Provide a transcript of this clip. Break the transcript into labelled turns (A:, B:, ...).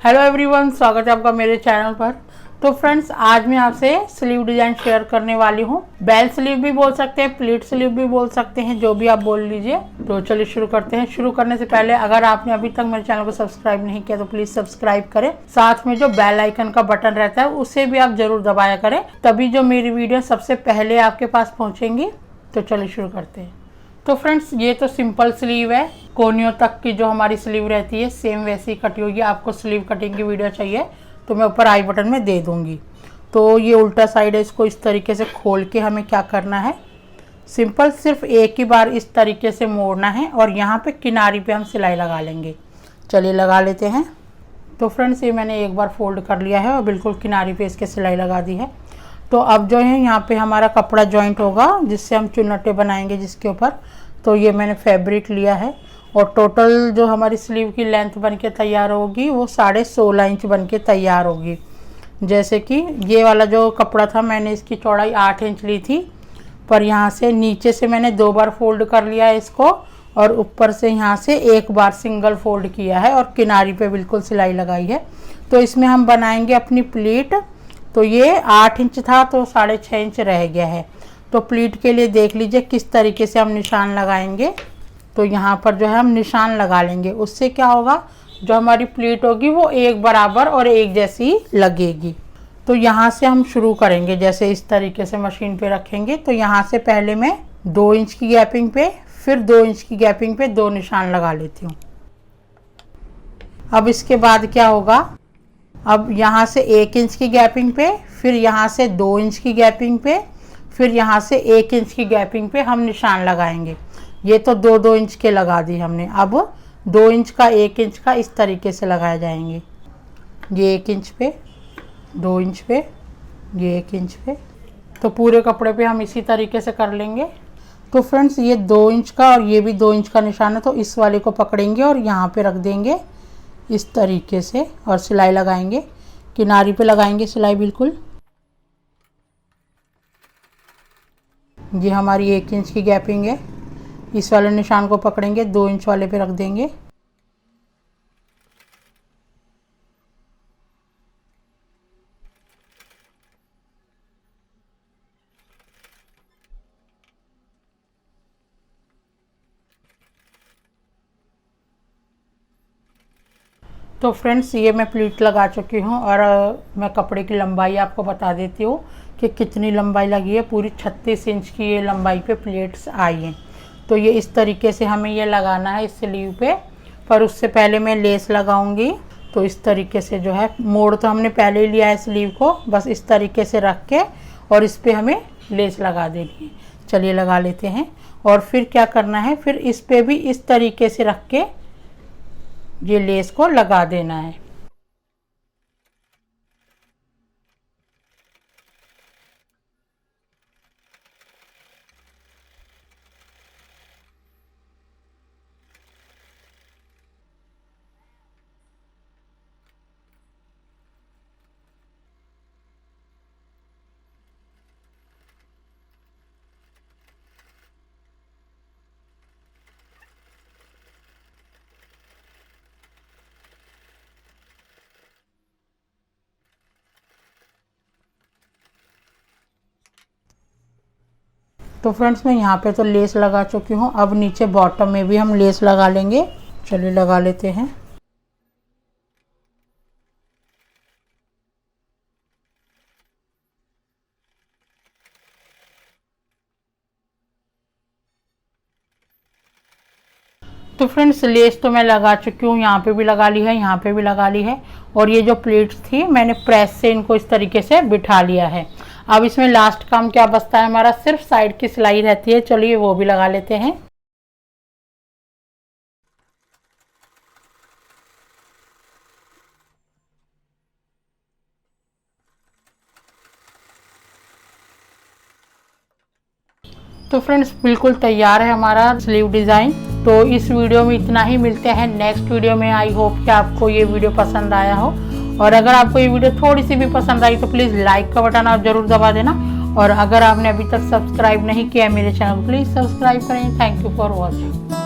A: Hello everyone, स्वागत है आपका मेरे चैनल पर। तो फ्रेंड्स, आज मैं आपसे स्लीव डिज़ाइन शेयर करने वाली हूँ। बेल स्लीव भी बोल सकते हैं, प्लीट स्लीव भी बोल सकते हैं, जो भी आप बोल लीजिए। तो चलिए शुरू करते हैं। शुरू करने से पहले अगर आपने अभी तक मेरे चैनल को सब्सक्राइब नहीं किया तो प्लीज़ सब्सक्राइब करें। साथ में जो बेल आइकन का बटन रहता है उसे भी आप जरूर दबाया करें, तभी जो मेरी वीडियो सबसे पहले आपके पास पहुँचेंगी। तो चलिए शुरू करते हैं। तो फ्रेंड्स, ये तो सिंपल स्लीव है। कोनियों तक की जो हमारी स्लीव रहती है सेम वैसी कटी होगी। आपको स्लीव कटिंग की वीडियो चाहिए तो मैं ऊपर आई बटन में दे दूंगी। तो ये उल्टा साइड है, इसको इस तरीके से खोल के हमें क्या करना है, सिंपल सिर्फ एक ही बार इस तरीके से मोड़ना है और यहाँ पे किनारी पे हम सिलाई लगा लेंगे। चलिए लगा लेते हैं। तो फ्रेंड्स, ये मैंने एक बार फोल्ड कर लिया है और बिल्कुल किनारी पे इसके सिलाई लगा दी है। तो अब जो है यहाँ पे हमारा कपड़ा जॉइंट होगा जिससे हम चुन्नटें बनाएंगे जिसके ऊपर। तो ये मैंने फैब्रिक लिया है और टोटल जो हमारी स्लीव की लेंथ बन के तैयार होगी वो 16.5 इंच बन के तैयार होगी। जैसे कि ये वाला जो कपड़ा था मैंने इसकी चौड़ाई 8 इंच ली थी, पर यहाँ से नीचे से मैंने 2 बार फोल्ड कर लिया है इसको और ऊपर से यहाँ से एक बार सिंगल फोल्ड किया है और किनारी पे बिल्कुल सिलाई लगाई है। तो इसमें हम बनाएंगे अपनी प्लीट। तो ये 8 इंच था तो 6.5 इंच रह गया है। तो प्लीट के लिए देख लीजिए किस तरीके से हम निशान लगाएंगे। तो यहाँ पर जो है हम निशान लगा लेंगे। उससे क्या होगा, जो हमारी प्लीट होगी वो एक बराबर और एक जैसी लगेगी। तो यहाँ से हम शुरू करेंगे, जैसे इस तरीके से मशीन पे रखेंगे। तो यहाँ से पहले मैं 2 इंच की गैपिंग पे, फिर 2 इंच की गैपिंग पे 2 निशान लगा लेती हूँ। अब इसके बाद क्या होगा, अब यहाँ से 1 इंच की गैपिंग पे, फिर यहाँ से 2 इंच की गैपिंग पे, फिर यहाँ से 1 इंच की गैपिंग पे हम निशान लगाएंगे। ये तो 2-2 इंच के लगा दी हमने। अब 2 इंच का 1 इंच का इस तरीके से लगाए जाएंगे। ये 1 इंच पे, 2 इंच पे, ये 1 इंच पे। तो पूरे कपड़े पे हम इसी तरीके से कर लेंगे। तो फ्रेंड्स, ये 2 इंच का और ये भी 2 इंच का निशान है, तो इस वाले को पकड़ेंगे और यहाँ पे रख देंगे इस तरीके से और सिलाई लगाएंगे। किनारी पे लगाएंगे सिलाई बिल्कुल। ये हमारी 1 इंच की गैपिंग है। इस वाले निशान को पकड़ेंगे, 2 इंच वाले पे रख देंगे। तो फ्रेंड्स, ये मैं प्लीट लगा चुकी हूँ और मैं कपड़े की लंबाई आपको बता देती हूँ कि कितनी लंबाई लगी है। पूरी 36 इंच की ये लंबाई पे प्लेट्स आई हैं। तो ये इस तरीके से हमें ये लगाना है इस स्लीव पे। पर उससे पहले मैं लेस लगाऊंगी। तो इस तरीके से जो है, मोड़ तो हमने पहले ही लिया है स्लीव को, बस इस तरीके से रख के और इस पर हमें लेस लगा देनी है। चलिए लगा लेते हैं। और फिर क्या करना है, फिर इस पर भी इस तरीके से रख के ये लेस को लगा देना है। तो फ्रेंड्स, मैं यहाँ पे तो लेस लगा चुकी हूँ। अब नीचे बॉटम में भी हम लेस लगा लेंगे। चलिए लगा लेते हैं। तो फ्रेंड्स, लेस तो मैं लगा चुकी हूँ, यहाँ पे भी लगा ली है, यहाँ पे भी लगा ली है। और ये जो प्लेट्स थी मैंने प्रेस से इनको इस तरीके से बिठा लिया है। अब इसमें लास्ट काम क्या बचता है हमारा, सिर्फ साइड की सिलाई रहती है। चलिए वो भी लगा लेते हैं। तो फ्रेंड्स, बिल्कुल तैयार है हमारा स्लीव डिज़ाइन। तो इस वीडियो में इतना ही। मिलते हैं नेक्स्ट वीडियो में। आई होप कि आपको ये वीडियो पसंद आया हो। और अगर आपको ये वीडियो थोड़ी सी भी पसंद आई तो प्लीज़ लाइक का बटन आप ज़रूर दबा देना। और अगर आपने अभी तक सब्सक्राइब नहीं किया है मेरे चैनल को, प्लीज़ सब्सक्राइब करें। Thank you for watching.